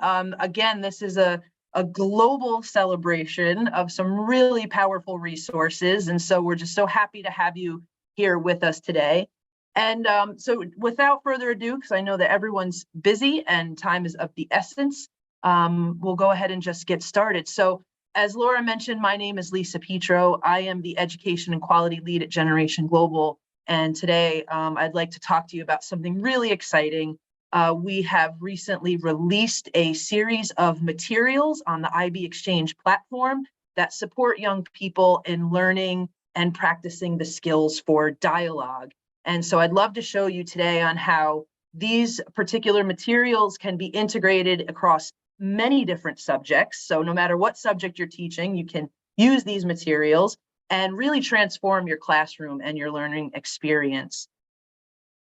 welcome. Again, this is a global celebration of some really powerful resources. And so we're just so happy to have you here with us today. And so without further ado, because I know that everyone's busy and time is of the essence, we'll go ahead and just get started. So as Laura mentioned, my name is Lisa Petro. I am the Education and Quality Lead at Generation Global. And today I'd like to talk to you about something really exciting. We have recently released a series of materials on the IB Exchange platform that support young people in learning and practicing the skills for dialogue. And so I'd love to show you today on how these particular materials can be integrated across many different subjects. So no matter what subject you're teaching, you can use these materials and really transform your classroom and your learning experience.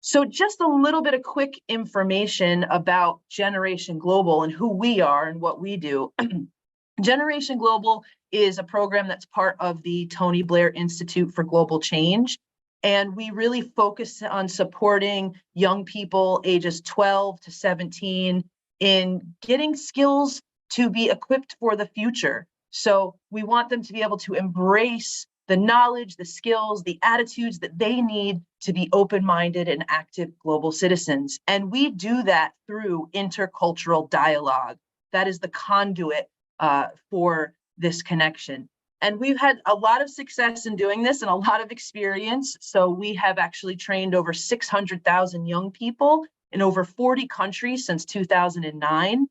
So just a little bit of quick information about Generation Global and who we are and what we do. Generation Global is a program that's part of the Tony Blair Institute for Global Change. And we really focus on supporting young people ages 12 to 17 in getting skills to be equipped for the future. So we want them to be able to embrace the knowledge, the skills, the attitudes that they need to be open-minded and active global citizens. And we do that through intercultural dialogue. That is the conduit for this connection. And we've had a lot of success in doing this and a lot of experience. So we have actually trained over 600,000 young people in over 40 countries since 2009.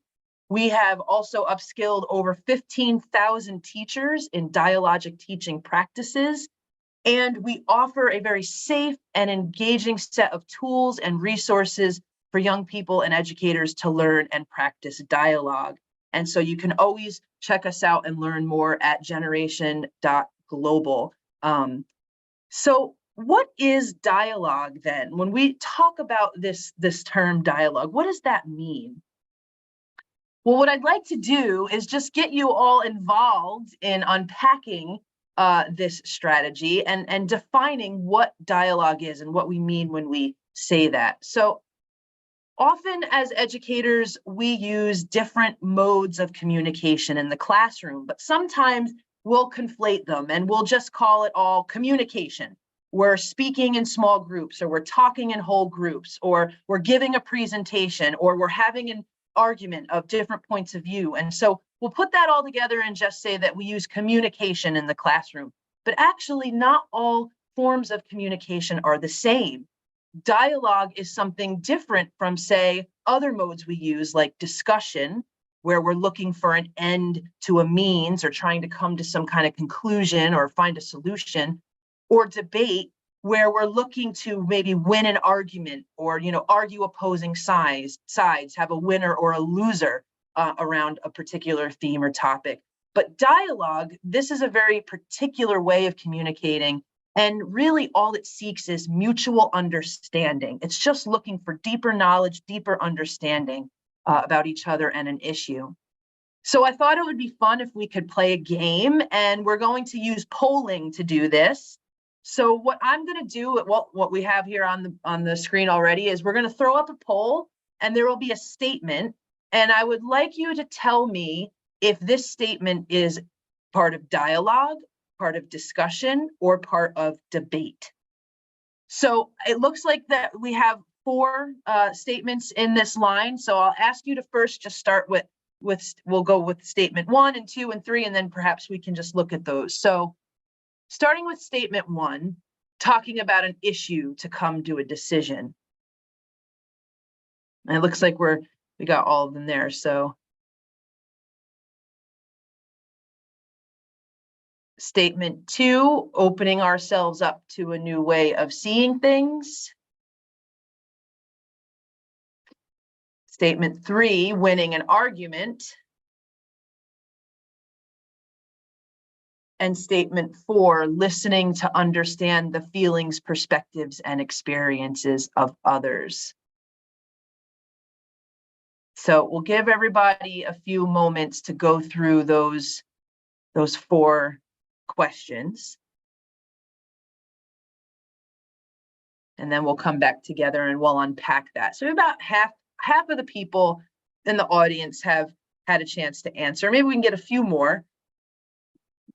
We have also upskilled over 15,000 teachers in dialogic teaching practices. And we offer a very safe and engaging set of tools and resources for young people and educators to learn and practice dialogue. And so you can always check us out and learn more at generation.global. So what is dialogue then? When we talk about this term dialogue, what does that mean? Well, what I'd like to do is just get you all involved in unpacking this strategy and defining what dialogue is and what we mean when we say that. So often as educators, we use different modes of communication in the classroom, but sometimes we'll conflate them and we'll just call it all communication. We're speaking in small groups, or we're talking in whole groups, or we're giving a presentation, or we're having an argument of different points of view. And so we'll put that all together and just say that we use communication in the classroom. But actually, not all forms of communication are the same. Dialogue is something different from, say, other modes we use, like discussion, where we're looking for an end to a means or trying to come to some kind of conclusion or find a solution, or debate, where we're looking to maybe win an argument or, argue opposing sides, have a winner or a loser around a particular theme or topic. But dialogue, this is a very particular way of communicating. And really all it seeks is mutual understanding. It's just looking for deeper knowledge, deeper understanding about each other and an issue. So I thought it would be fun if we could play a game, and we're going to use polling to do this. So what I'm going to do, what we have here on the screen already, is we're going to throw up a poll, and there will be a statement. And I would like you to tell me if this statement is part of dialogue, part of discussion, or part of debate. So it looks like that we have 4 statements in this line. So I'll ask you to first just start with we'll go with statement 1 and 2 and 3, and then perhaps we can just look at those. So starting with statement 1, talking about an issue to come to a decision. And it looks like we got all of them there. So statement 2, opening ourselves up to a new way of seeing things. Statement 3, winning an argument. And statement 4, listening to understand the feelings, perspectives, and experiences of others. So we'll give everybody a few moments to go through those 4 questions. And then we'll come back together and we'll unpack that. So about half of the people in the audience have had a chance to answer. Maybe we can get a few more.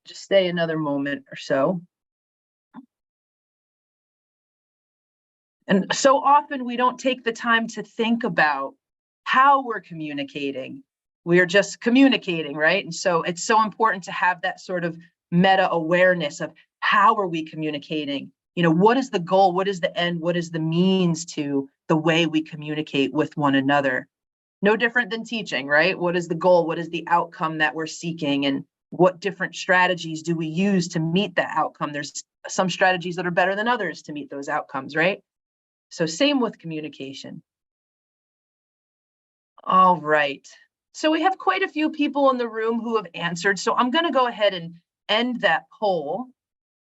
Just stay another moment or so. And so often we don't take the time to think about how we're communicating. We are just communicating, right? And so it's so important to have that sort of meta awareness of how are we communicating? You know, what is the goal? What is the end? What is the means to the way we communicate with one another? No different than teaching, right? What is the goal? What is the outcome that we're seeking? And what different strategies do we use to meet that outcome? There's some strategies that are better than others to meet those outcomes, right? So same with communication. All right. So we have quite a few people in the room who have answered. So I'm going to go ahead and end that poll.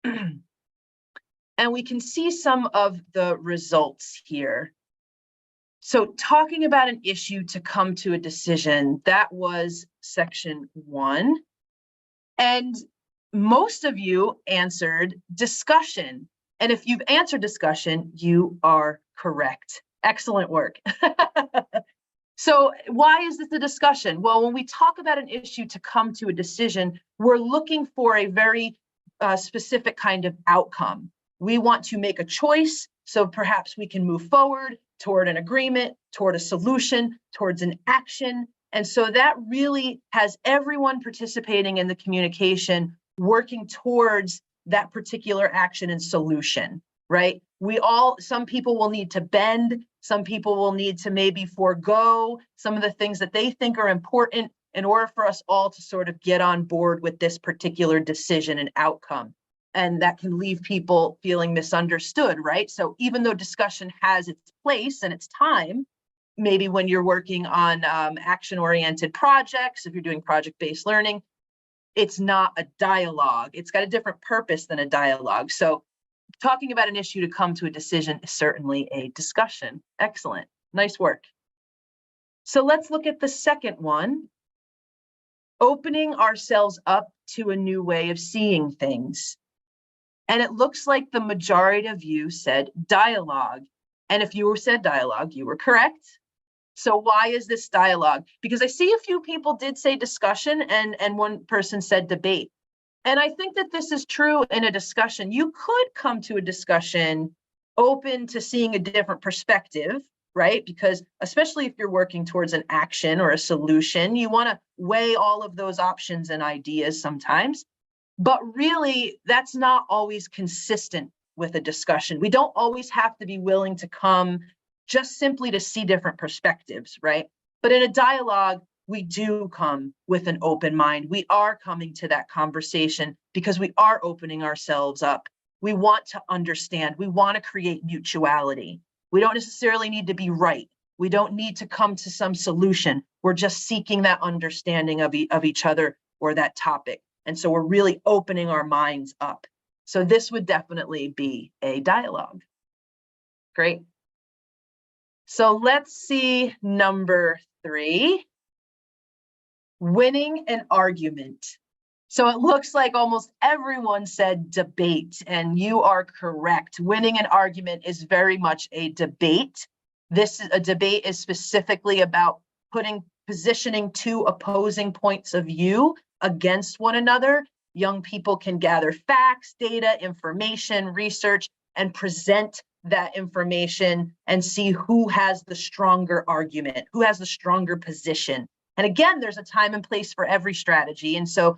And we can see some of the results here. So talking about an issue to come to a decision, that was section 1. And most of you answered discussion. And if you've answered discussion, you are correct. Excellent work. So why is this a discussion? Well, when we talk about an issue to come to a decision, we're looking for a very specific kind of outcome. We want to make a choice, so perhaps we can move forward toward an agreement, toward a solution, towards an action. And so that really has everyone participating in the communication working towards that particular action and solution, right? Some people will need to bend, some people will need to maybe forego some of the things that they think are important in order for us all to sort of get on board with this particular decision and outcome. And that can leave people feeling misunderstood, right? So even though discussion has its place and its time, maybe when you're working on action-oriented projects, if you're doing project-based learning, it's not a dialogue. It's got a different purpose than a dialogue. So talking about an issue to come to a decision is certainly a discussion. Excellent. Nice work. So let's look at the second one. Opening ourselves up to a new way of seeing things. And it looks like the majority of you said dialogue. And if you said dialogue, you were correct. So why is this dialogue? Because I see a few people did say discussion and one person said debate. And I think that this is true in a discussion. You could come to a discussion open to seeing a different perspective, right? Because especially if you're working towards an action or a solution, you want to weigh all of those options and ideas sometimes. But really, that's not always consistent with a discussion. We don't always have to be willing to come just simply to see different perspectives, right? But in a dialogue, we do come with an open mind. We are coming to that conversation because we are opening ourselves up. We want to understand. We want to create mutuality. We don't necessarily need to be right. We don't need to come to some solution. We're just seeking that understanding of each other or that topic. And so we're really opening our minds up. So this would definitely be a dialogue. Great. So let's see number 3. Winning an argument. So it looks like almost everyone said debate, and you are correct. Winning an argument is very much a debate. A debate is specifically about positioning two opposing points of view against one another. Young people can gather facts, data, information, research, and present that information and see who has the stronger argument, who has the stronger position. And again, there's a time and place for every strategy. And so,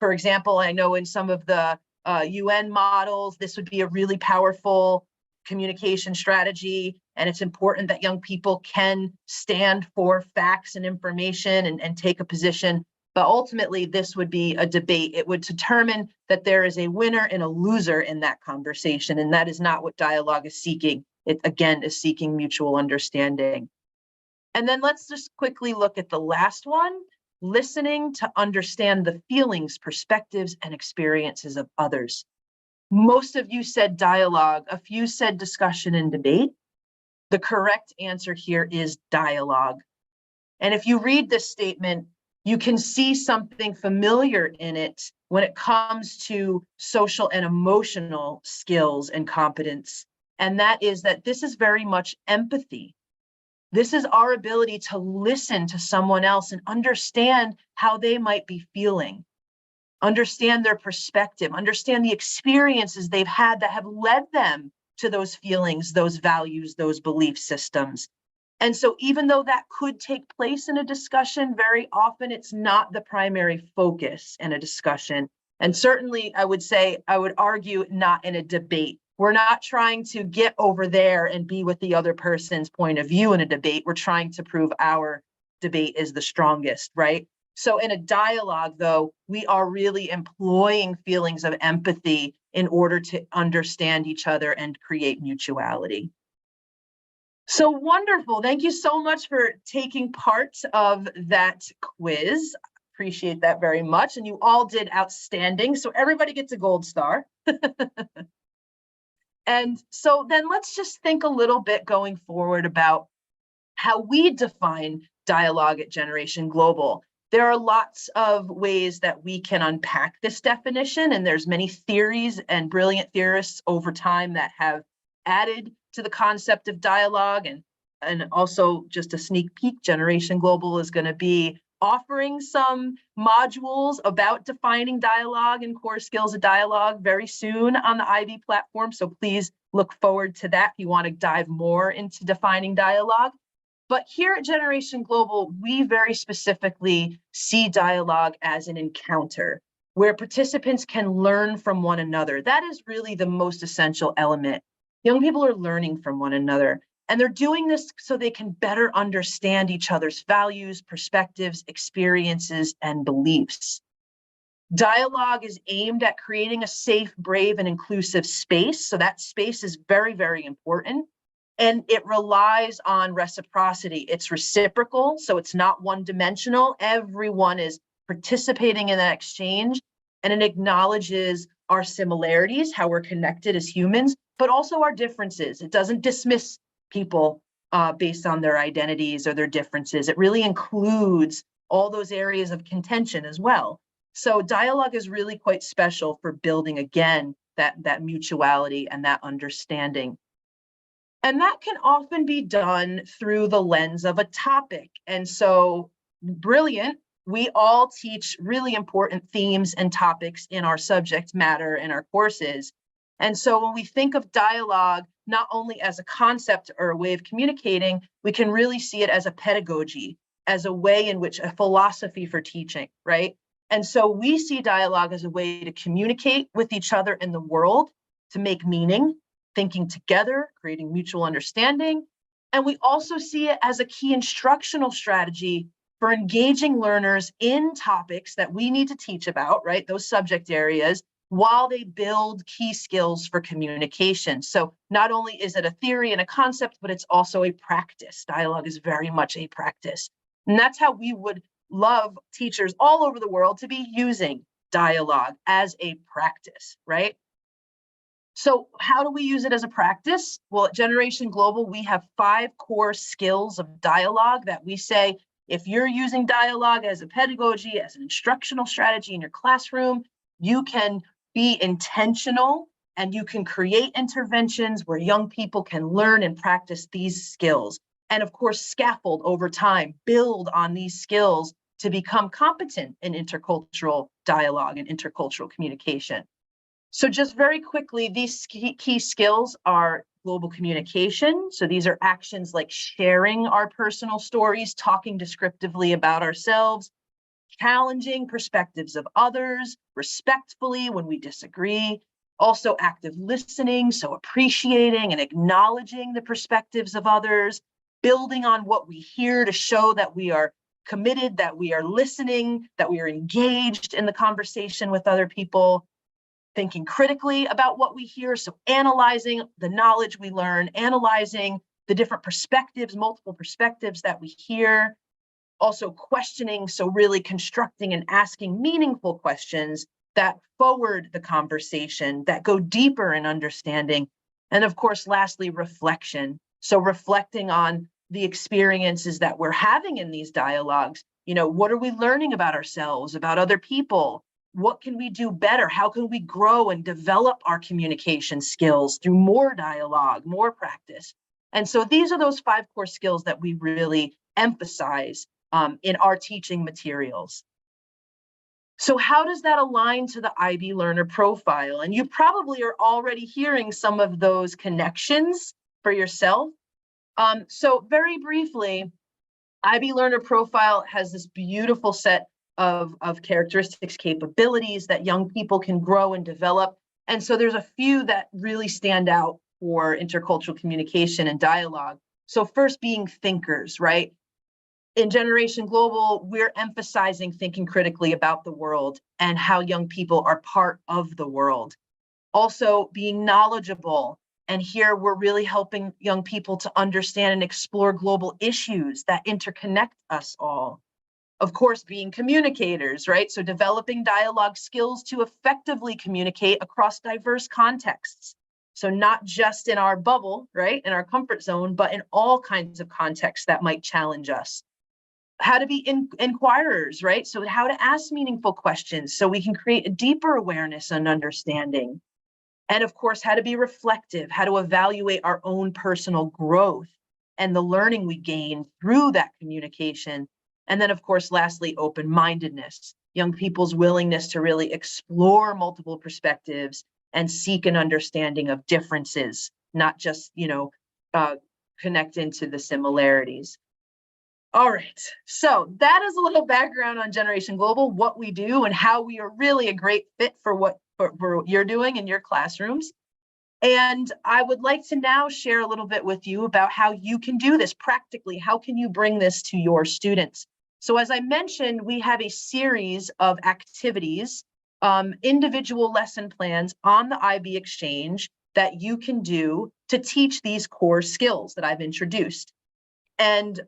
for example, I know in some of the UN models, this would be a really powerful communication strategy. And it's important that young people can stand for facts and information and take a position. But ultimately, this would be a debate. It would determine that there is a winner and a loser in that conversation. And that is not what dialogue is seeking. It, again, is seeking mutual understanding. And then let's just quickly look at the last one, listening to understand the feelings, perspectives, and experiences of others. Most of you said dialogue. A few said discussion and debate. The correct answer here is dialogue. And if you read this statement, you can see something familiar in it when it comes to social and emotional skills and competence. And that is that this is very much empathy. This is our ability to listen to someone else and understand how they might be feeling, understand their perspective, understand the experiences they've had that have led them to those feelings, those values, those belief systems. And so even though that could take place in a discussion, very often it's not the primary focus in a discussion. And certainly I would argue not in a debate. We're not trying to get over there and be with the other person's point of view in a debate. We're trying to prove our debate is the strongest, right? So in a dialogue, though, we are really employing feelings of empathy in order to understand each other and create mutuality. So wonderful. Thank you so much for taking part of that quiz. Appreciate that very much. And you all did outstanding. So everybody gets a gold star. And so then let's just think a little bit going forward about how we define dialogue at Generation Global. There are lots of ways that we can unpack this definition, and there's many theories and brilliant theorists over time that have added to the concept of dialogue. And also, just a sneak peek, Generation Global is going to be offering some modules about defining dialogue and core skills of dialogue very soon on the IB platform. So please look forward to that if you want to dive more into defining dialogue. But here at Generation Global, we very specifically see dialogue as an encounter where participants can learn from one another. That is really the most essential element. Young people are learning from one another, and they're doing this so they can better understand each other's values, perspectives, experiences, and beliefs. Dialogue is aimed at creating a safe, brave, and inclusive space. So that space is very, very important. And it relies on reciprocity. It's reciprocal, so it's not one-dimensional. Everyone is participating in that exchange, and it acknowledges our similarities, how we're connected as humans, but also our differences. It doesn't dismiss people based on their identities or their differences. It really includes all those areas of contention as well. So dialogue is really quite special for building, again, that mutuality and that understanding. And that can often be done through the lens of a topic. And so, brilliant, we all teach really important themes and topics in our subject matter in our courses. And so when we think of dialogue, not only as a concept or a way of communicating, we can really see it as a pedagogy, as a way in which a philosophy for teaching, right? And so we see dialogue as a way to communicate with each other in the world, to make meaning, thinking together, creating mutual understanding. And we also see it as a key instructional strategy for engaging learners in topics that we need to teach about, right? Those subject areas, while they build key skills for communication. So not only is it a theory and a concept, but it's also a practice. Dialogue is very much a practice. And that's how we would love teachers all over the world to be using dialogue as a practice, right? So how do we use it as a practice? Well, at Generation Global, we have 5 core skills of dialogue that we say, if you're using dialogue as a pedagogy, as an instructional strategy in your classroom, you can be intentional and you can create interventions where young people can learn and practice these skills. And of course, scaffold over time, build on these skills to become competent in intercultural dialogue and intercultural communication. So just very quickly, these key skills are global communication. So these are actions like sharing our personal stories, talking descriptively about ourselves, challenging perspectives of others, respectfully when we disagree, also active listening, so appreciating and acknowledging the perspectives of others, building on what we hear to show that we are committed, that we are listening, that we are engaged in the conversation with other people, thinking critically about what we hear, so analyzing the knowledge we learn, analyzing the different perspectives, multiple perspectives that we hear, also questioning, so really constructing and asking meaningful questions that forward the conversation, that go deeper in understanding, and of course, lastly, reflection. So reflecting on the experiences that we're having in these dialogues. You know, what are we learning about ourselves, about other people? What can we do better? How can we grow and develop our communication skills through more dialogue, more practice? And so these are those 5 core skills that we really emphasize in our teaching materials. So how does that align to the IB learner profile? And you probably are already hearing some of those connections for yourself. So very briefly, IB learner profile has this beautiful set of characteristics, capabilities that young people can grow and develop. And so there's a few that really stand out for intercultural communication and dialogue. So first, being thinkers, right? In Generation Global, we're emphasizing thinking critically about the world and how young people are part of the world. Also, being knowledgeable. And here we're really helping young people to understand and explore global issues that interconnect us all. Of course, being communicators, right? So developing dialogue skills to effectively communicate across diverse contexts. So not just in our bubble, right, in our comfort zone, but in all kinds of contexts that might challenge us. How to be inquirers, right? So how to ask meaningful questions so we can create a deeper awareness and understanding. And of course, how to be reflective, how to evaluate our own personal growth and the learning we gain through that communication. And then, of course, lastly, open-mindedness, young people's willingness to really explore multiple perspectives and seek an understanding of differences, not just, connect into the similarities. All right, so that is a little background on Generation Global, what we do and how we are really a great fit for what you're doing in your classrooms. And I would like to now share a little bit with you about how you can do this practically. How can you bring this to your students? So as I mentioned, we have a series of activities, individual lesson plans on the IB Exchange that you can do to teach these core skills that I've introduced. And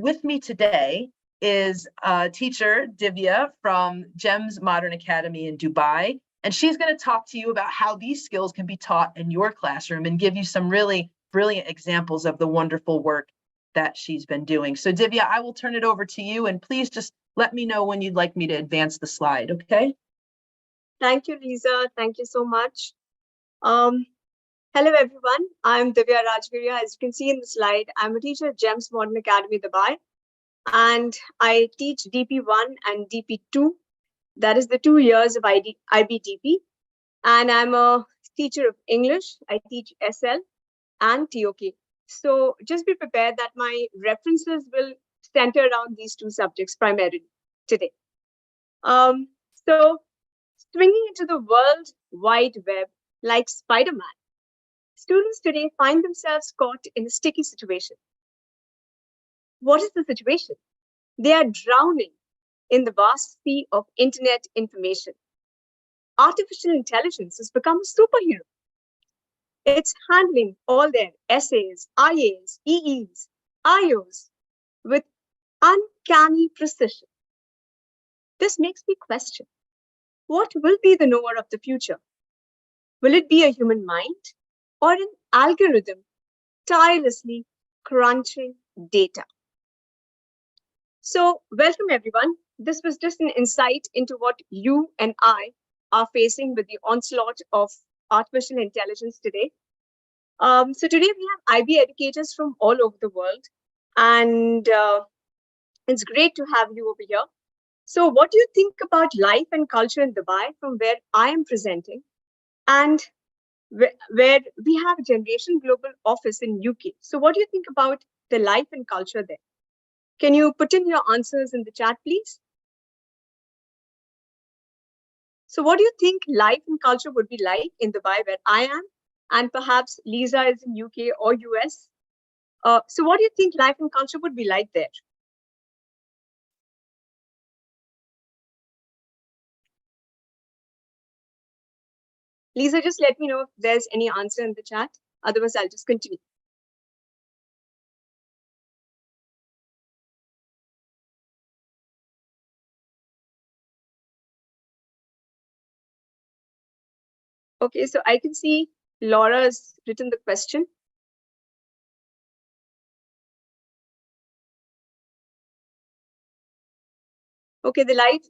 with me today is teacher Divya from GEMS Modern Academy in Dubai. And she's going to talk to you about how these skills can be taught in your classroom and give you some really brilliant examples of the wonderful work that she's been doing. So Divya, I will turn it over to you, and please just let me know when you'd like me to advance the slide, okay? Thank you, Lisa. Thank you so much. Hello, everyone. I'm Divya Rajgarhia. As you can see in the slide, I'm a teacher at GEMS Modern Academy, Dubai, and I teach DP1 and DP2. That is the 2 years of IBDP. And I'm a teacher of English. I teach SL and TOK. So just be prepared that my references will center around these 2 subjects primarily today. So swinging into the World Wide Web like Spider-Man, students today find themselves caught in a sticky situation. What is the situation? They are drowning in the vast sea of internet information. Artificial intelligence has become a superhero. It's handling all their essays, IAs, EEs, IOs with uncanny precision. This makes me question, what will be the knower of the future? Will it be a human mind or an algorithm tirelessly crunching data? So, welcome everyone. This was just an insight into what you and I are facing with the onslaught of artificial intelligence today. So today we have IB educators from all over the world, and it's great to have you over here. So what do you think about life and culture in Dubai from where I am presenting, and where we have a Generation Global office in UK? So what do you think about the life and culture there? Can you put in your answers in the chat, please? So what do you think life and culture would be like in Dubai where I am? And perhaps Lisa is in UK or US. So what do you think life and culture would be like there? Lisa, just let me know if there's any answer in the chat. Otherwise, I'll just continue. Okay, so I can see Laura has written the question. Okay, the light.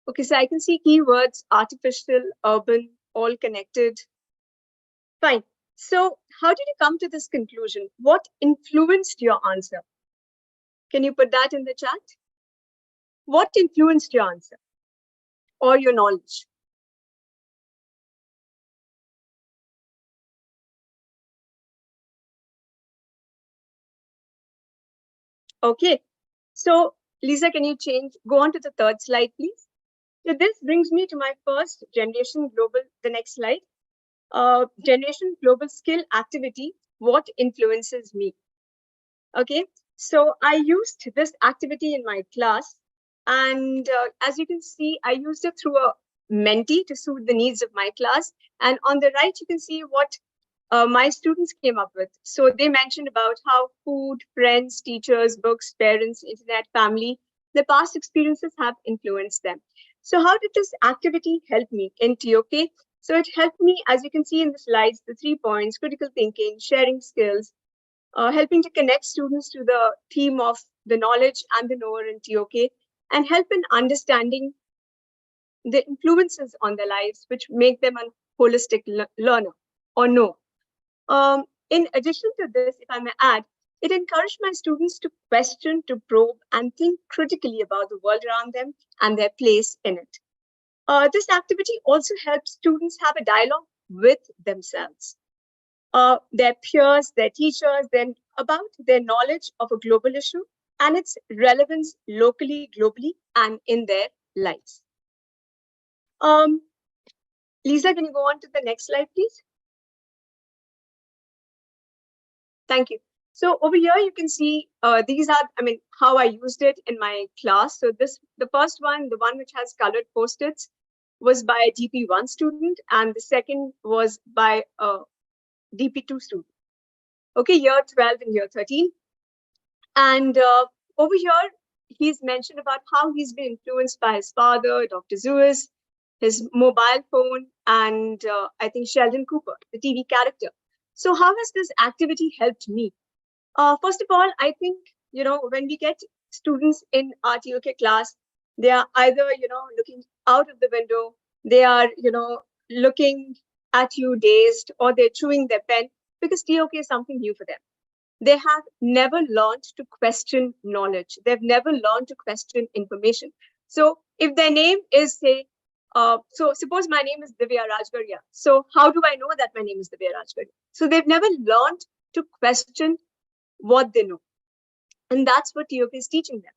Okay, so I can see keywords, artificial, urban, all connected. Fine. So how did you come to this conclusion? What influenced your answer? Can you put that in the chat? What influenced your answer or your knowledge? Okay. So Lisa, can you go on to the third slide, please? So this brings me to my first generation global, the next slide. Generation global skill activity, what influences me? Okay, so I used this activity in my class, and as you can see, I used it through a Menti to suit the needs of my class. And on the right, you can see what my students came up with. So they mentioned about how food, friends, teachers, books, parents, internet, family, the past experiences have influenced them. So how did this activity help me in TOK? So it helped me, as you can see in the slides, the 3 points: critical thinking, sharing skills, helping to connect students to the theme of the knowledge and the knower in TOK, and help in understanding the influences on their lives, which make them a holistic learner or know. In addition to this, if I may add, it encouraged my students to question, to probe, and think critically about the world around them and their place in it. This activity also helps students have a dialogue with themselves, their peers, their teachers, then about their knowledge of a global issue and its relevance locally, globally, and in their lives. Lisa, can you go on to the next slide, please? Thank you. So over here, you can see these are, how I used it in my class. So the first one, the one which has colored post-its, was by a DP1 student, and the second was by a DP2 student. Okay, year 12 and year 13. And over here, he's mentioned about how he's been influenced by his father, Dr. Zeus, his mobile phone, and I think Sheldon Cooper, the TV character. So how has this activity helped me? First of all, I think, when we get students in our TOK class, they are either, looking out of the window, they are, looking at you dazed, or they're chewing their pen, because TOK is something new for them. They have never learned to question knowledge. They've never learned to question information. So if their name is, say, so suppose my name is Divya Rajgarhia. So how do I know that my name is Divya Rajgarhia? So they've never learned to question what they know. And that's what TOK is teaching them.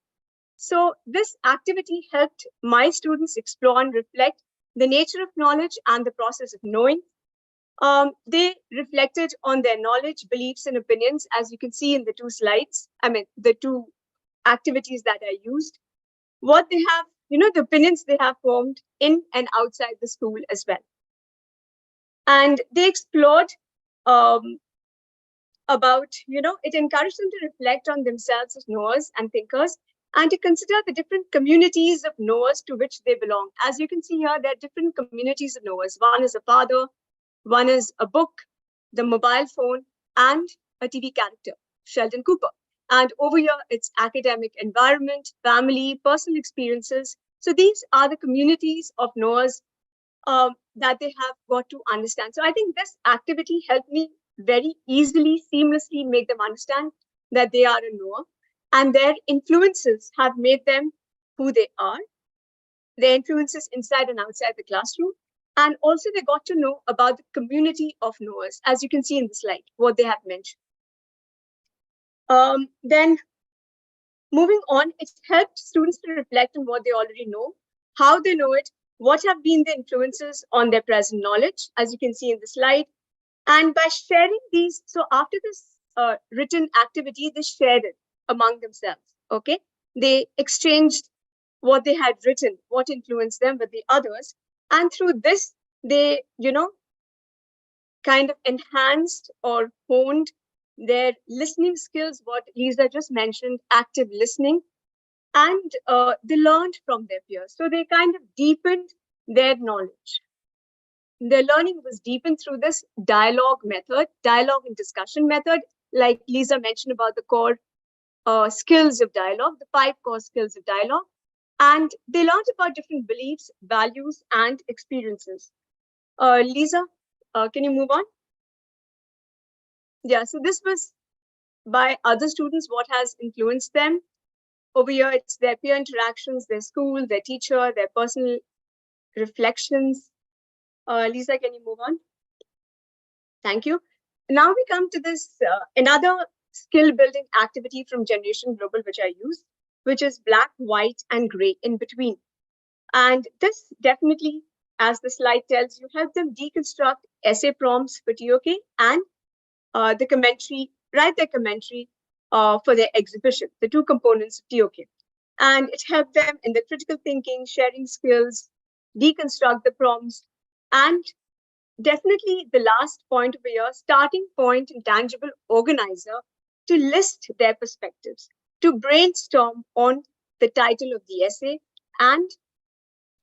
So this activity helped my students explore and reflect the nature of knowledge and the process of knowing. They reflected on their knowledge, beliefs, and opinions, as you can see in the two slides. The two activities that I used. What they have, the opinions they have formed in and outside the school as well. And they explored about, it encouraged them to reflect on themselves as knowers and thinkers, and to consider the different communities of knowers to which they belong. As you can see here, there are different communities of knowers. One is a father, one is a book, the mobile phone, and a TV character, Sheldon Cooper. And over here, it's academic environment, family, personal experiences. So these are the communities of knowers that they have got to understand. So I think this activity helped me very easily, seamlessly make them understand that they are a knower, and their influences have made them who they are, their influences inside and outside the classroom. And also they got to know about the community of knowers, as you can see in the slide, what they have mentioned. Then moving on, it helped students to reflect on what they already know, how they know it, what have been the influences on their present knowledge, as you can see in the slide. And by sharing these, so after this written activity, they shared it among themselves, okay? They exchanged what they had written, what influenced them with the others. And through this, they, kind of enhanced or honed their listening skills, what Lisa just mentioned, active listening, and they learned from their peers. So they kind of deepened their knowledge. Their learning was deepened through this dialogue method, dialogue and discussion method, like Lisa mentioned about the core skills of dialogue, the 5 core skills of dialogue. And they learned about different beliefs, values, and experiences. Lisa, can you move on? Yeah, so this was by other students, what has influenced them. Over here, it's their peer interactions, their school, their teacher, their personal reflections. Lisa, can you move on? Thank you. Now we come to this another skill building activity from Generation Global, which I use, which is black, white, and gray in between. And this definitely, as the slide tells you, help them deconstruct essay prompts for TOK and the commentary, write their commentary for their exhibition, the two components of TOK. And it helped them in the critical thinking, sharing skills, deconstruct the prompts, and definitely the last point over here, starting point and tangible organizer to list their perspectives, to brainstorm on the title of the essay and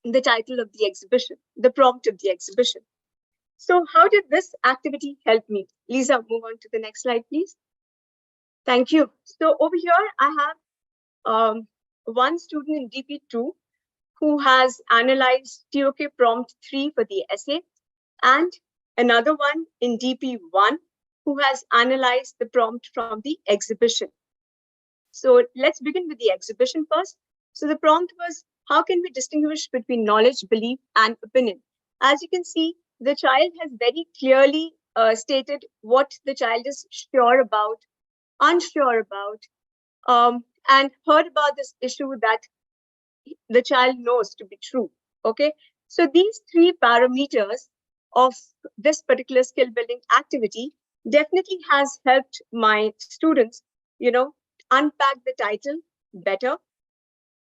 the title of the exhibition, the prompt of the exhibition. So how did this activity help me? Lisa, move on to the next slide, please. Thank you. So over here, I have one student in DP2 who has analyzed TOK prompt 3 for the essay, and another one in DP1 who has analyzed the prompt from the exhibition. So let's begin with the exhibition first. So the prompt was, how can we distinguish between knowledge, belief, and opinion? As you can see, the child has very clearly stated what the child is sure about, unsure about, and heard about this issue that the child knows to be true. Okay, so these three parameters of this particular skill building activity definitely has helped my students, unpack the title better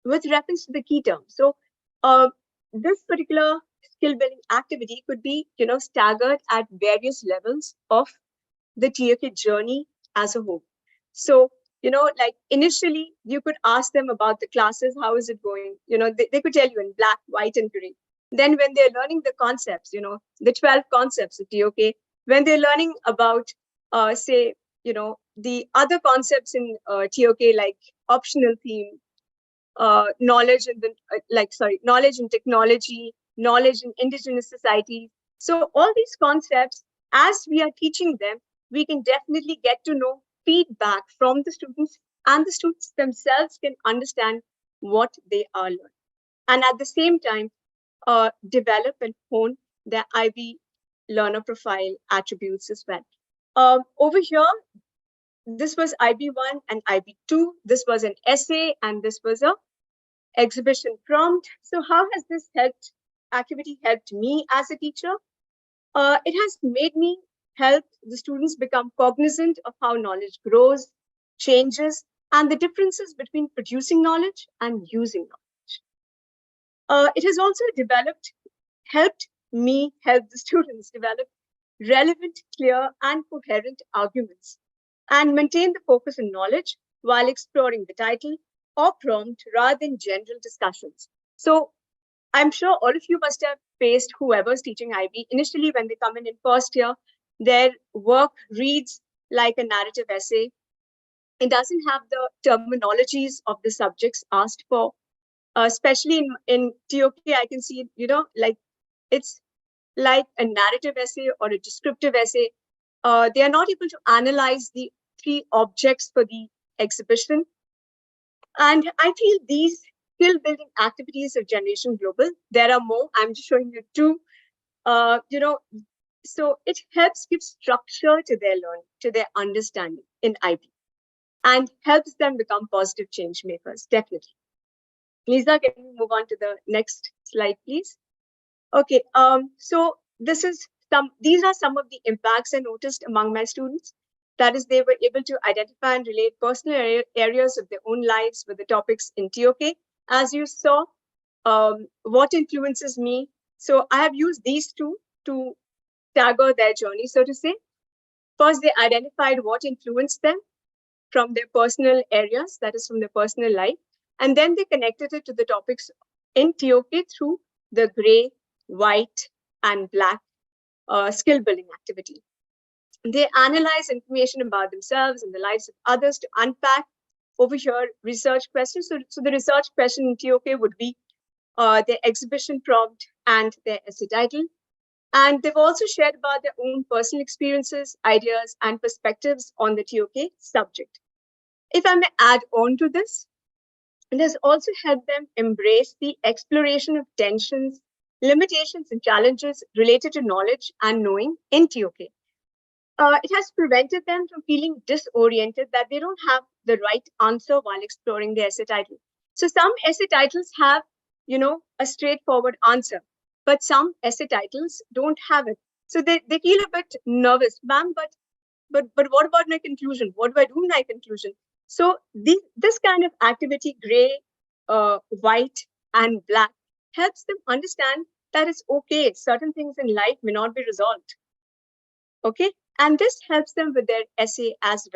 with reference to the key terms. So this particular skill building activity could be, staggered at various levels of the TOK journey as a whole. So, like initially you could ask them about the classes, how is it going? They could tell you in black, white, and gray. Then when they're learning the concepts, the 12 concepts of TOK, when they're learning about, say, the other concepts in TOK, like optional theme, knowledge in knowledge in technology, knowledge in indigenous society. So all these concepts, as we are teaching them, we can definitely get to know feedback from the students, and the students themselves can understand what they are learning. And at the same time, develop and hone their IB learner profile attributes as well. Over here, this was IB1 and IB2. This was an essay, and this was a exhibition prompt. So how has this activity helped me as a teacher? It has made me help the students become cognizant of how knowledge grows, changes, and the differences between producing knowledge and using knowledge. It has also helped me help the students develop relevant, clear, and coherent arguments and maintain the focus on knowledge while exploring the title or prompt rather than general discussions. So I'm sure all of you must have faced whoever's teaching IB. Initially, when they come in first year, their work reads like a narrative essay. It doesn't have the terminologies of the subjects asked for. Especially in TOK, I can see, like it's like a narrative essay or a descriptive essay. They are not able to analyze the three objects for the exhibition. And I feel these skill building activities of Generation Global, there are more, I'm just showing you two, so it helps give structure to their learning, to their understanding in IB, and helps them become positive change makers, definitely. Lisa, can we move on to the next slide, please? Okay, so these are some of the impacts I noticed among my students. That is, they were able to identify and relate personal areas of their own lives with the topics in TOK. As you saw, what influences me? So I have used these two to stagger their journey, so to say. First, they identified what influenced them from their personal areas, that is from their personal life. And then they connected it to the topics in TOK through the gray, white, and black skill building activity. They analyze information about themselves and the lives of others to unpack over here, research questions. So the research question in TOK would be their exhibition prompt and their essay title. And they've also shared about their own personal experiences, ideas, and perspectives on the TOK subject. If I may add on to this, it has also helped them embrace the exploration of tensions, limitations, and challenges related to knowledge and knowing in TOK. It has prevented them from feeling disoriented that they don't have the right answer while exploring the essay title. So some essay titles have, a straightforward answer, but some essay titles don't have it. So they feel a bit nervous, ma'am, but what about my conclusion? What do I do in my conclusion? So this kind of activity, gray, white, and black, helps them understand that it's okay. Certain things in life may not be resolved. Okay, and this helps them with their essay as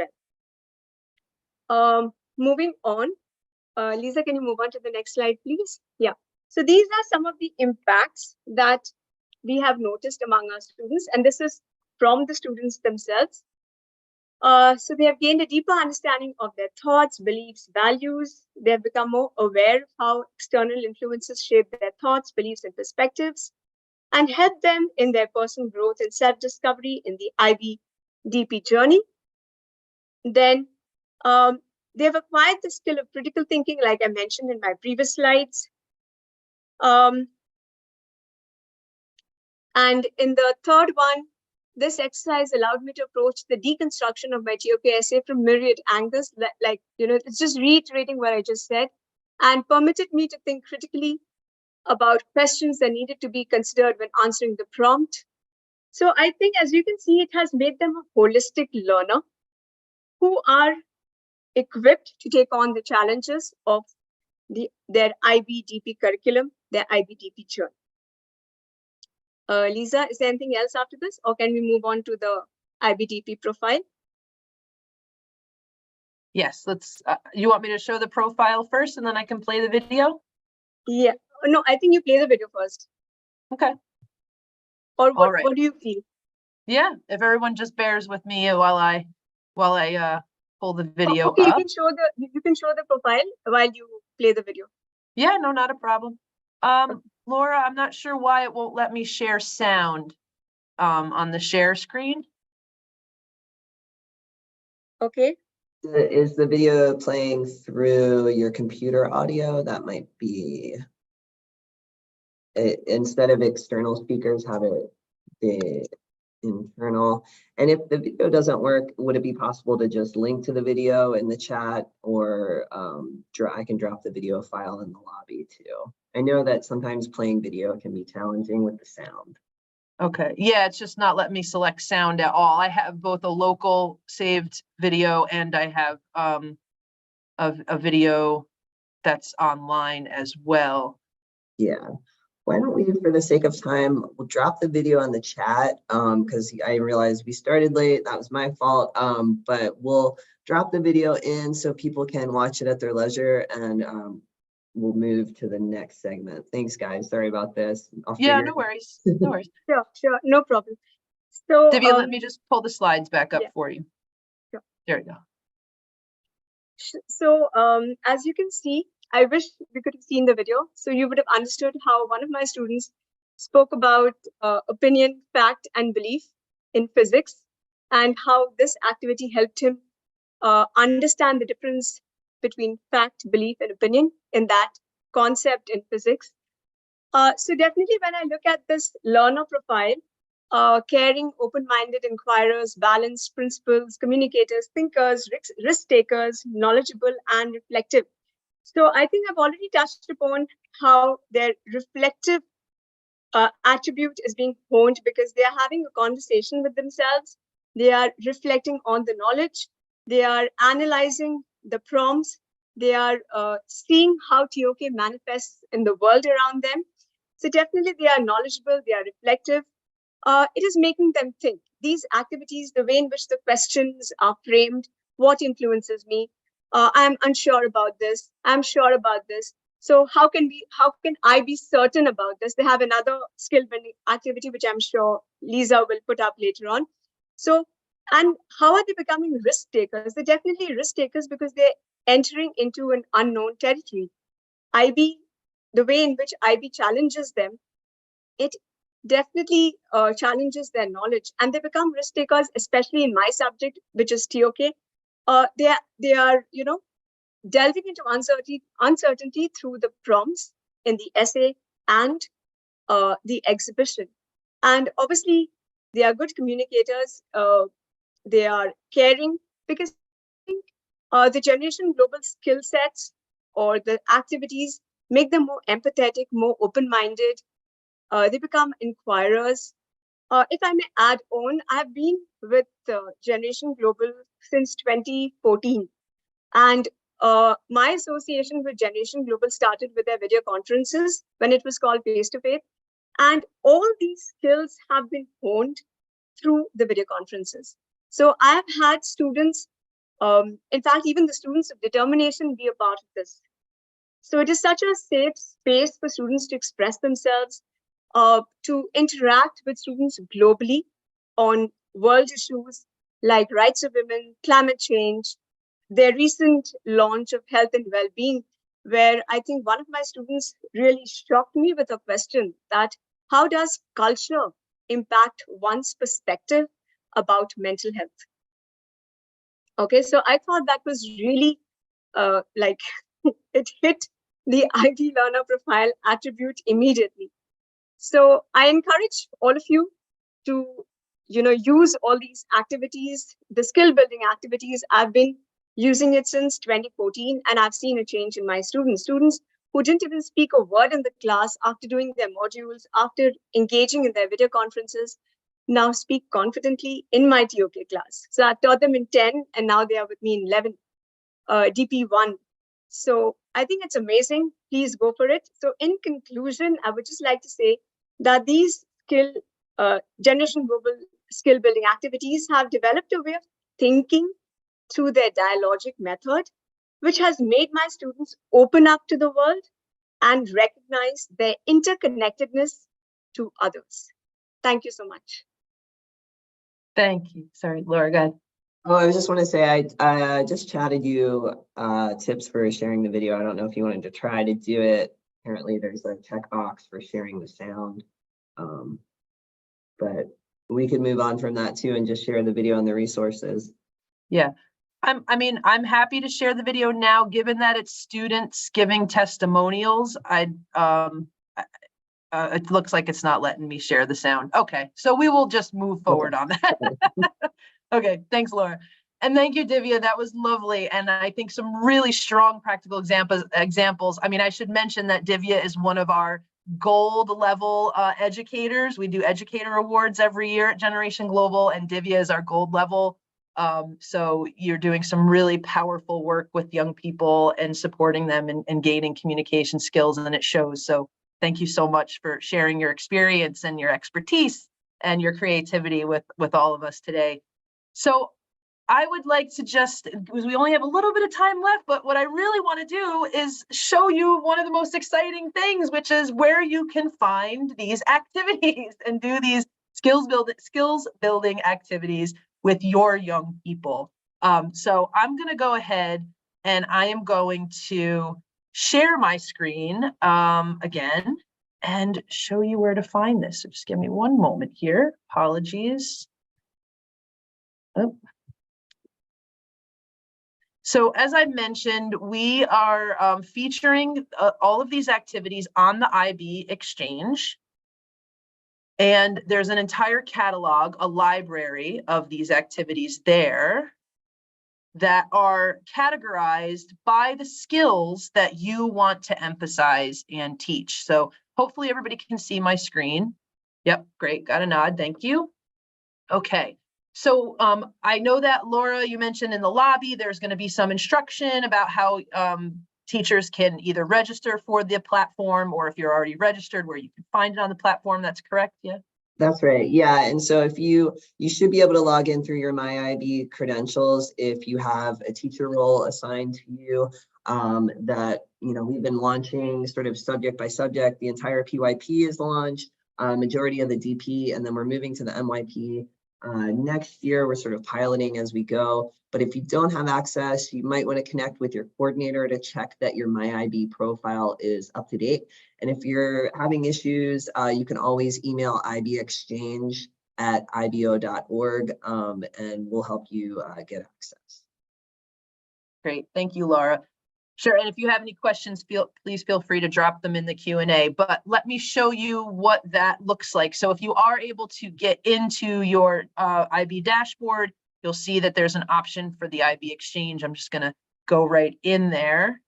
well. Moving on, Lisa, can you move on to the next slide, please? Yeah. So these are some of the impacts that we have noticed among our students, and this is from the students themselves. So they have gained a deeper understanding of their thoughts, beliefs, values. They have become more aware of how external influences shape their thoughts, beliefs, and perspectives, and help them in their personal growth and self-discovery in the IB-DP journey. Then they've acquired the skill of critical thinking, like I mentioned in my previous slides. And in the third one, this exercise allowed me to approach the deconstruction of my TOK essay from myriad angles, it's just reiterating what I just said, and permitted me to think critically about questions that needed to be considered when answering the prompt. So I think, as you can see, it has made them a holistic learner who are equipped to take on the challenges of their IB-DP curriculum, their IB-DP journey. Lisa, is there anything else after this, or can we move on to the IB-DP profile? Yes, let's. You want me to show the profile first, and then I can play the video? Yeah. No, I think you play the video first. Okay. Or what? Right. What do you feel? Yeah, if everyone just bears with me while I pull the video okay, up. You can show the profile while you play the video. Yeah, no, not a problem. Laura, I'm not sure why it won't let me share sound on the share screen. Okay. Is the video playing through your computer audio? That might be it. Instead of external speakers, have it be internal. And if the video doesn't work, would it be possible to just link to the video in the chat, or I can drop the video file in the lobby too? I know that sometimes playing video can be challenging with the sound. Okay, yeah, it's just not letting me select sound at all. I have both a local saved video and I have a video that's online as well. Yeah. Why don't we, for the sake of time, we'll drop the video on the chat, because I realized we started late. That was my fault. But we'll drop the video in so people can watch it at their leisure, and we'll move to the next segment. Thanks, guys. Sorry about this. Yeah, no worries. No worries. Sure, no problem. So, Divya, let me just pull the slides back up for you. Sure. There we go. So, as you can see, I wish we could have seen the video, so you would have understood how one of my students spoke about opinion, fact, and belief in physics, and how this activity helped him understand the difference between fact, belief, and opinion in that concept in physics. So definitely when I look at this learner profile, caring, open-minded inquirers, balanced principles, communicators, thinkers, risk takers, knowledgeable, and reflective. So I think I've already touched upon how their reflective attribute is being honed because they are having a conversation with themselves. They are reflecting on the knowledge. They are analyzing the prompts. They are seeing how TOK manifests in the world around them. So definitely they are knowledgeable, they are reflective. It is making them think. These activities, the way in which the questions are framed, what influences me? I'm unsure about this. I'm sure about this. So how can I be certain about this? They have another skill building activity, which I'm sure Lisa will put up later on. So And how are they becoming risk takers? They're definitely risk takers because they're entering into an unknown territory. IB, the way in which IB challenges them, it definitely challenges their knowledge, and they become risk takers, especially in my subject, which is TOK. They are, delving into uncertainty through the prompts in the essay and the exhibition. And obviously, they are good communicators. They are caring because the Generation Global skill sets or the activities make them more empathetic, more open-minded. They become inquirers. If I may add on, I have been with Generation Global since 2014. And my association with Generation Global started with their video conferences when it was called Face to Face. And all these skills have been honed through the video conferences. So I have had students, in fact, even the students of determination be a part of this. So it is such a safe space for students to express themselves, to interact with students globally on world issues like rights of women, climate change, their recent launch of health and well-being, where I think one of my students really shocked me with a question that how does culture impact one's perspective about mental health? Okay, so I thought that was really like it hit the ID learner profile attribute immediately. So I encourage all of you to, use all these activities, the skill building activities. I've been using it since 2014, and I've seen a change in my students. Students who didn't even speak a word in the class after doing their modules, after engaging in their video conferences, now speak confidently in my TOK class. So I taught them in 10, and now they are with me in 11, DP1. So I think it's amazing. Please go for it. So in conclusion, I would just like to say that these Generation Global skill building activities have developed a way of thinking through their dialogic method, which has made my students open up to the world and recognize their interconnectedness to others. Thank you so much. Thank you. Sorry, Laura, go ahead. Oh, I just want to say I just chatted you tips for sharing the video. I don't know if you wanted to try to do it. Apparently there's a checkbox for sharing the sound. But we could move on from that too and just share the video and the resources. Yeah. I'm happy to share the video now, given that it's students giving testimonials. It looks like it's not letting me share the sound. Okay, so we will just move forward on that. Okay, thanks, Laura. And thank you, Divya. That was lovely. And I think some really strong practical examples. I mean, I should mention that Divya is one of our gold level educators. We do educator awards every year at Generation Global, and Divya is our gold level. So you're doing some really powerful work with young people and supporting them and gaining communication skills, and it shows. So thank you so much for sharing your experience and your expertise and your creativity with all of us today. So I would like to just, because we only have a little bit of time left, but what I really want to do is show you one of the most exciting things, which is where you can find these activities and do these skills building activities with your young people. So I'm going to go ahead and I am going to share my screen again and show you where to find this. So just give me one moment here. Apologies. Oh. So as I mentioned, we are featuring all of these activities on the IB Exchange. And there's an entire catalog, a library of these activities there that are categorized by the skills that you want to emphasize and teach. So hopefully everybody can see my screen. Yep, great, got a nod, thank you. Okay, so I know that Laura, you mentioned in the lobby, there's gonna be some instruction about how teachers can either register for the platform, or if you're already registered, where you can find it on the platform. That's correct, yeah? That's right, yeah. And so if you should be able to log in through your MyIB credentials if you have a teacher role assigned to you. That, we've been launching sort of subject by subject. The entire PYP is launched, majority of the DP, and then we're moving to the MYP Next year, we're sort of piloting as we go. But if you don't have access, you might want to connect with your coordinator to check that your MyIB profile is up to date. And if you're having issues, you can always email ibexchange@ibo.org, and we'll help you get access. Great, thank you, Laura. Sure, and if you have any questions, please feel free to drop them in the Q&A, but let me show you what that looks like. So if you are able to get into your IB dashboard, you'll see that there's an option for the IB Exchange. I'm just gonna go right in there.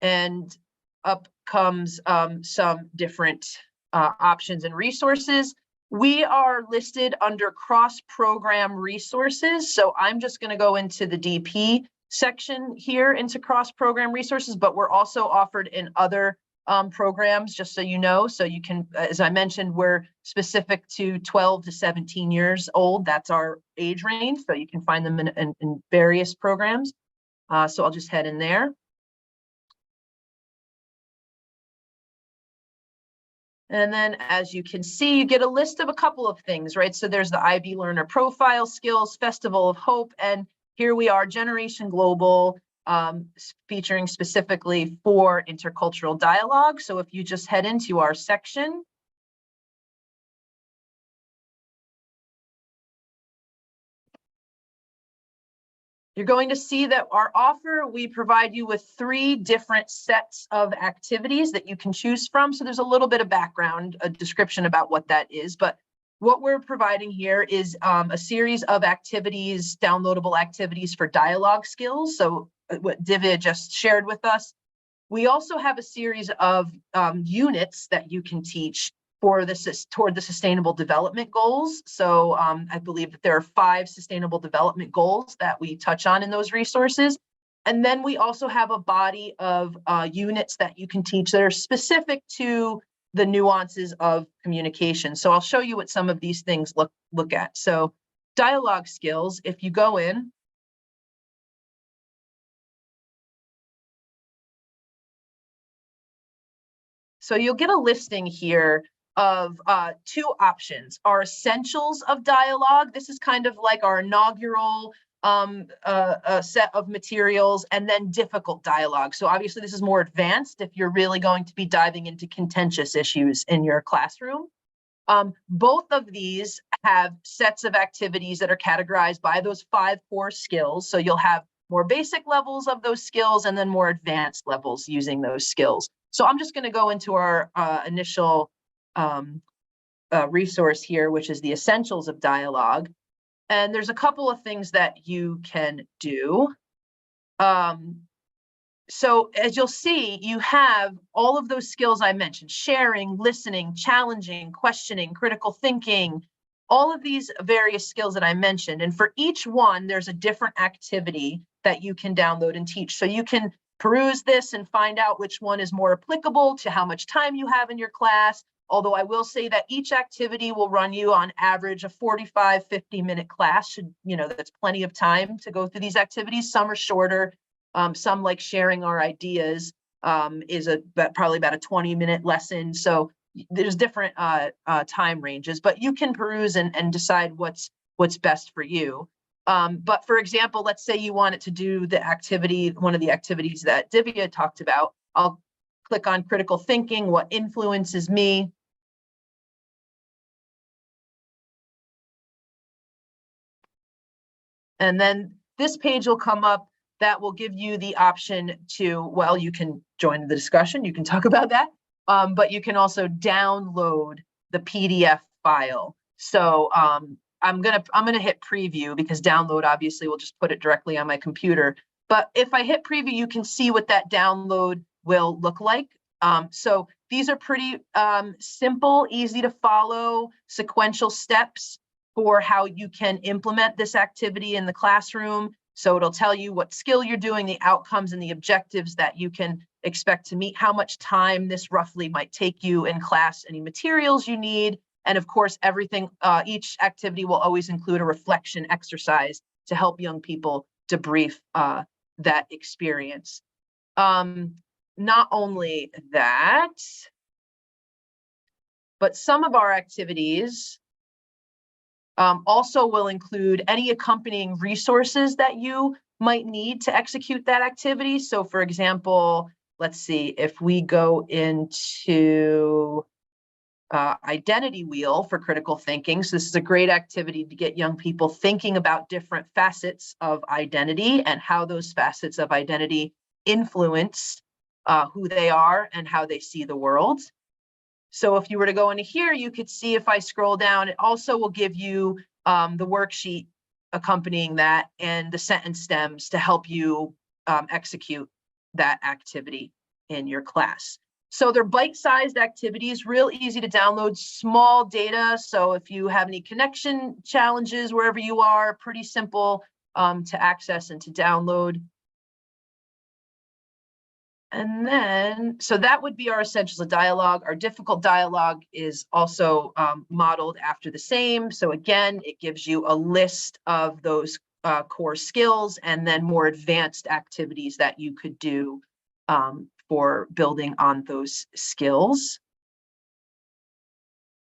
And up comes some different options and resources. We are listed under cross-program resources. So I'm just going to go into the DP section here into cross-program resources, but we're also offered in other programs, just so you know. So you can, as I mentioned, we're specific to 12 to 17 years old. That's our age range. So you can find them in various programs. So I'll just head in there. And then, as you can see, you get a list of a couple of things, right? So there's the IB Learner Profile Skills, Festival of Hope, and here we are, Generation Global, featuring specifically for intercultural dialogue. So if you just head into our section, you're going to see that our offer, we provide you with 3 different sets of activities that you can choose from. So there's a little bit of background, a description about what that is. But what we're providing here is a series of activities, downloadable activities for dialogue skills. So what Divya just shared with us. We also have a series of units that you can teach for this toward the sustainable development goals. So I believe that there are 5 sustainable development goals that we touch on in those resources. And then we also have a body of units that you can teach that are specific to the nuances of communication. So I'll show you what some of these things look at. So dialogue skills, if you go in, so you'll get a listing here of 2 options. Our essentials of dialogue. This is kind of like our inaugural set of materials, and then difficult dialogue. So obviously this is more advanced if you're really going to be diving into contentious issues in your classroom. Both of these have sets of activities that are categorized by those 5 core skills. So you'll have more basic levels of those skills and then more advanced levels using those skills. So I'm just going to go into our initial resource here, which is the essentials of dialogue. And there's a couple of things that you can do. So as you'll see, you have all of those skills I mentioned: sharing, listening, challenging, questioning, critical thinking, all of these various skills that I mentioned. And for each one, there's a different activity that you can download and teach. So you can peruse this and find out which one is more applicable to how much time you have in your class. Although I will say that each activity will run you on average a 45, 50-minute class. That's plenty of time to go through these activities. Some are shorter. Some, like sharing our ideas, is probably about a 20-minute lesson. So there's different time ranges, but you can peruse and decide what's best for you. But for example, let's say you wanted to do the activity, one of the activities that Divya talked about. I'll click on critical thinking, what influences me. And then this page will come up that will give you the option to, well, you can join the discussion, you can talk about that, but you can also download the PDF file. So I'm gonna hit preview, because download obviously will just put it directly on my computer. But if I hit preview, you can see what that download will look like. So these are pretty simple, easy to follow, sequential steps for how you can implement this activity in the classroom. So it'll tell you what skill you're doing, the outcomes and the objectives that you can expect to meet, how much time this roughly might take you in class, any materials you need. And of course, everything, each activity will always include a reflection exercise to help young people debrief that experience. Not only that, But some of our activities also will include any accompanying resources that you might need to execute that activity. So for example, let's see, if we go into identity wheel for critical thinking. So this is a great activity to get young people thinking about different facets of identity and how those facets of identity influence who they are and how they see the world. So if you were to go into here, you could see if I scroll down, it also will give you the worksheet accompanying that and the sentence stems to help you execute that activity in your class. So they're bite-sized activities, real easy to download, small data. So if you have any connection challenges wherever you are, pretty simple to access and to download. And then, so that would be our essentials of dialogue. Our difficult dialogue is also modeled after the same. So again, it gives you a list of those core skills and then more advanced activities that you could do for building on those skills.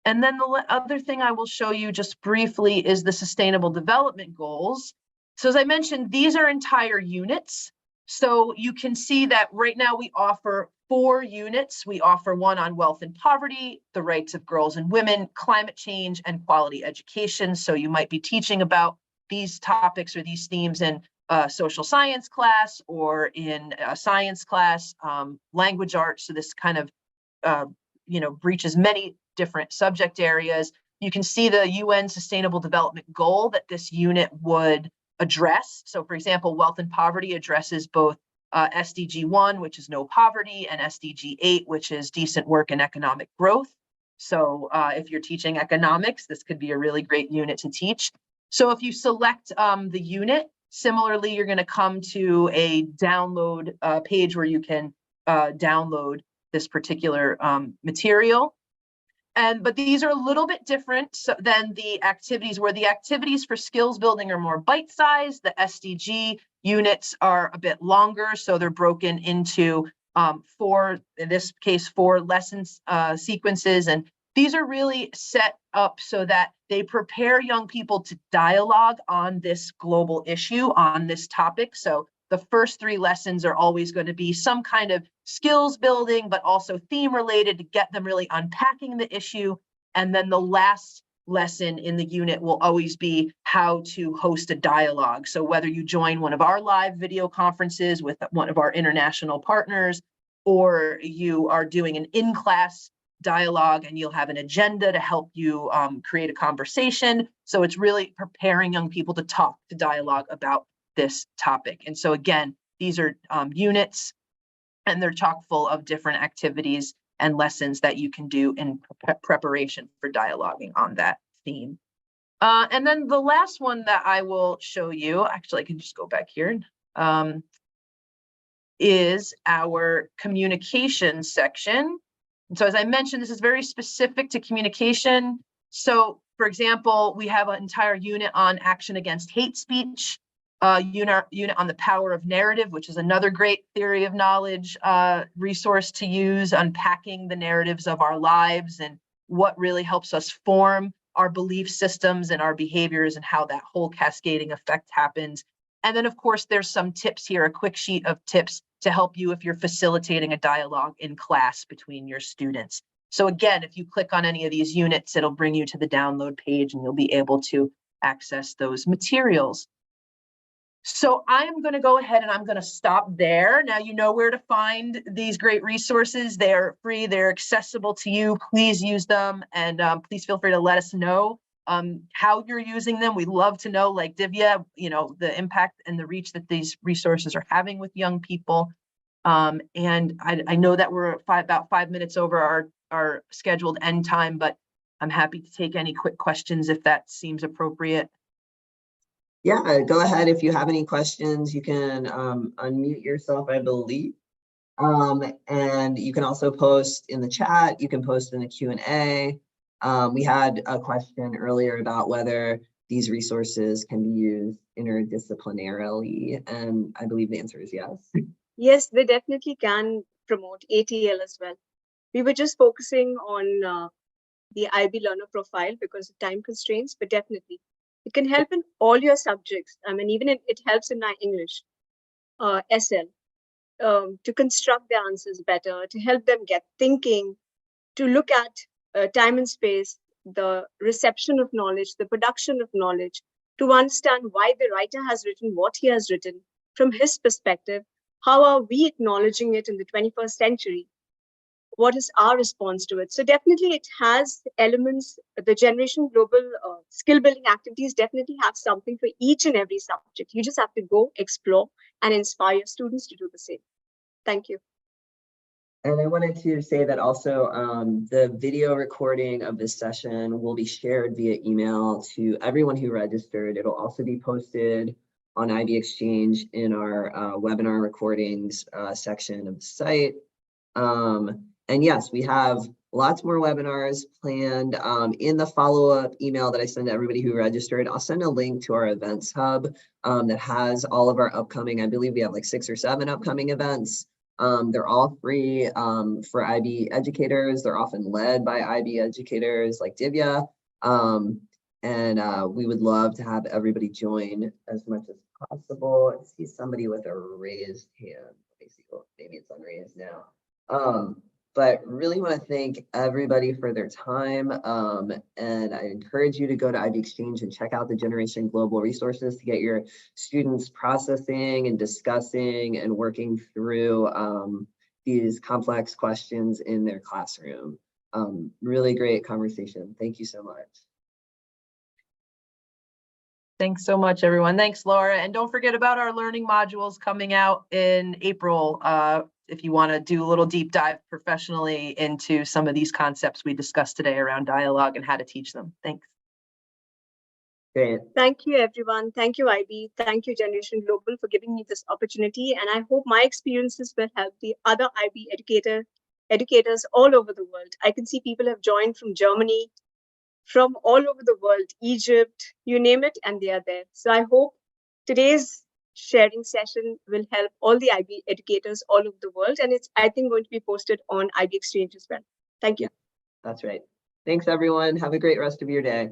And then the other thing I will show you just briefly is the Sustainable Development Goals. So as I mentioned, these are entire units. So you can see that right now we offer 4 units. We offer one on wealth and poverty, the rights of girls and women, climate change, and quality education. So you might be teaching about these topics or these themes in a social science class or in a science class, language arts. So this kind of, breaches many different subject areas. You can see the UN Sustainable Development Goal that this unit would address. So for example, wealth and poverty addresses both SDG 1, which is no poverty, and SDG 8, which is decent work and economic growth. So if you're teaching economics, this could be a really great unit to teach. So if you select the unit, similarly, you're going to come to a download page where you can download this particular material. But these are a little bit different than the activities, where the activities for skills building are more bite-sized. The SDG units are a bit longer, so they're broken into 4, in this case, 4 lessons sequences. And these are really set up so that they prepare young people to dialogue on this global issue, on this topic. So the first 3 lessons are always going to be some kind of skills building, but also theme related to get them really unpacking the issue. And then the last lesson in the unit will always be how to host a dialogue. So whether you join one of our live video conferences with one of our international partners, or you are doing an in-class dialogue and you'll have an agenda to help you create a conversation. So it's really preparing young people to talk, to dialogue about this topic. And so again, these are units, and they're chock full of different activities and lessons that you can do in preparation for dialoguing on that theme. And then the last one that I will show you, actually I can just go back here, is our communication section. And so as I mentioned, this is very specific to communication. So for example, we have an entire unit on action against hate speech. Unit on the power of narrative, which is another great theory of knowledge resource to use, unpacking the narratives of our lives and what really helps us form our belief systems and our behaviors and how that whole cascading effect happens. And then, of course, there's some tips here, a quick sheet of tips to help you if you're facilitating a dialogue in class between your students. So again, if you click on any of these units, it'll bring you to the download page and you'll be able to access those materials. So I'm going to go ahead and I'm going to stop there. Now you know where to find these great resources. They're free, they're accessible to you. Please use them, and please feel free to let us know how you're using them. We love to know, like Divya, the impact and the reach that these resources are having with young people. And I know that we're about 5 minutes over our scheduled end time, but I'm happy to take any quick questions if that seems appropriate. Yeah, go ahead. If you have any questions, you can unmute yourself, I believe. And you can also post in the chat. You can post in the Q&A. We had a question earlier about whether these resources can be used interdisciplinarily, and I believe the answer is yes. Yes, they definitely can promote ATL as well. We were just focusing on the IB learner profile because of time constraints, but definitely it can help in all your subjects. I mean, even it helps in my English, SL, to construct the answers better, to help them get thinking, to look at time and space, the reception of knowledge, the production of knowledge, to understand why the writer has written what he has written from his perspective. How are we acknowledging it in the 21st century? What is our response to it? So definitely it has elements, the Generation Global skill building activities definitely have something for each and every subject. You just have to go explore and inspire your students to do the same. Thank you. And I wanted to say that also the video recording of this session will be shared via email to everyone who registered. It'll also be posted on IB Exchange in our webinar recordings section of the site. And yes, we have lots more webinars planned. In the follow-up email that I send to everybody who registered, I'll send a link to our events hub that has all of our upcoming, I believe we have like 6 or 7 upcoming events. They're all free for IB educators. They're often led by IB educators like Divya. And we would love to have everybody join as much as possible. I see somebody with a raised hand. Let me see, well, maybe it's unraised now. But really want to thank everybody for their time. And I encourage you to go to IB Exchange and check out the Generation Global resources to get your students processing and discussing and working through these complex questions in their classroom. Really great conversation. Thank you so much. Thanks so much, everyone. Thanks, Laura. And don't forget about our learning modules coming out in April. If you want to do a little deep dive professionally into some of these concepts we discussed today around dialogue and how to teach them. Thanks. Great. Thank you, everyone. Thank you, IB. Thank you, Generation Global, for giving me this opportunity. And I hope my experiences will help the other IB educators all over the world. I can see people have joined from Germany, from all over the world, Egypt, you name it, and they are there. So I hope today's sharing session will help all the IB educators all over the world. And it's, I think, going to be posted on IB Exchange as well. Thank you. That's right. Thanks, everyone. Have a great rest of your day.